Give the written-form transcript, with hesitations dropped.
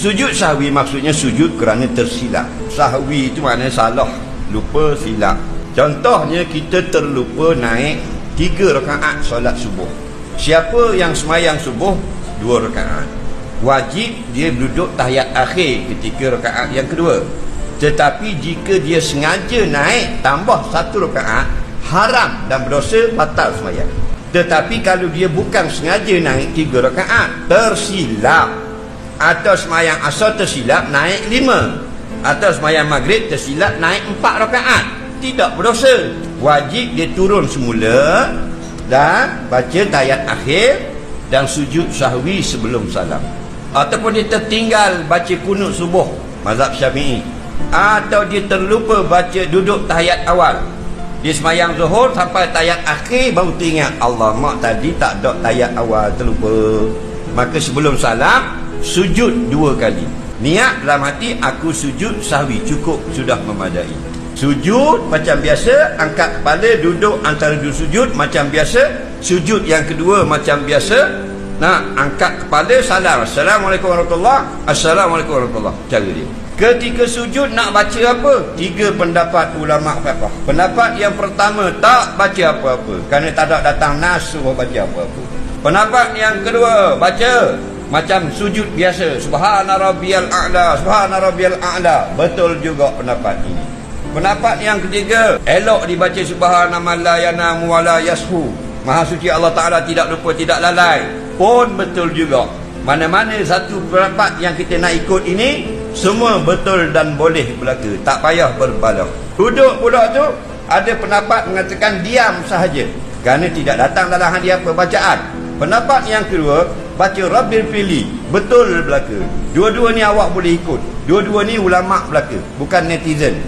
Sujud sahwi maksudnya sujud kerana tersilap. Sahwi itu maknanya salah, lupa, silap. Contohnya kita terlupa naik 3 rakaat solat subuh. Siapa yang semayang subuh 2 rakaat, wajib dia duduk tahiyat akhir ketika rakaat yang kedua. Tetapi jika dia sengaja naik tambah 1 rakaat, haram dan berdosa, batal semayang. Tetapi kalau dia bukan sengaja naik 3 rakaat, tersilap, atau semayang asar tersilap naik 5, atau semayang maghrib tersilap naik 4 rakaat, tidak berdosa. Wajib dia turun semula dan baca tahiyat akhir dan sujud sahwi sebelum salam. Ataupun dia tertinggal baca kunut subuh mazhab Syafi'i, atau dia terlupa baca duduk tahiyat awal. Dia semayang zuhur sampai tahiyat akhir baru teringat, Allah mak tadi tak ada tahiyat awal, terlupa. Maka sebelum salam sujud 2 kali. Niat dalam hati, aku sujud sahwi, cukup, sudah memadai. Sujud macam biasa, angkat kepala, duduk antara 2 sujud macam biasa. Sujud yang kedua macam biasa. Nah, angkat kepala, salam, Assalamualaikum warahmatullahi, Assalamualaikum warahmatullahi. Cara dia. Ketika sujud nak baca apa? 3 pendapat ulama fiqh. Pendapat yang pertama, tak baca apa-apa, kerana tak ada datang nas suruh baca apa-apa. Pendapat yang kedua, baca macam sujud biasa, subhana rabbiyal a'la, subhana rabbiyal a'la. Betul juga pendapat ini. Pendapat yang ketiga, elok dibaca subhana man la yanamu wa la yashu, maha suci Allah Ta'ala, tidak lupa, tidak lalai, pun betul juga. Mana-mana satu pendapat yang kita nak ikut ini, semua betul dan boleh berlaku, tak payah berbalah. Duduk pula tu, ada pendapat mengatakan diam sahaja, kerana tidak datang dalam hadis apa bacaan. Pendapat yang kedua, baca Rabbil Fili, betul berlaku. Dua-dua ni awak boleh ikut. Dua-dua ni ulama' belaka, bukan netizen.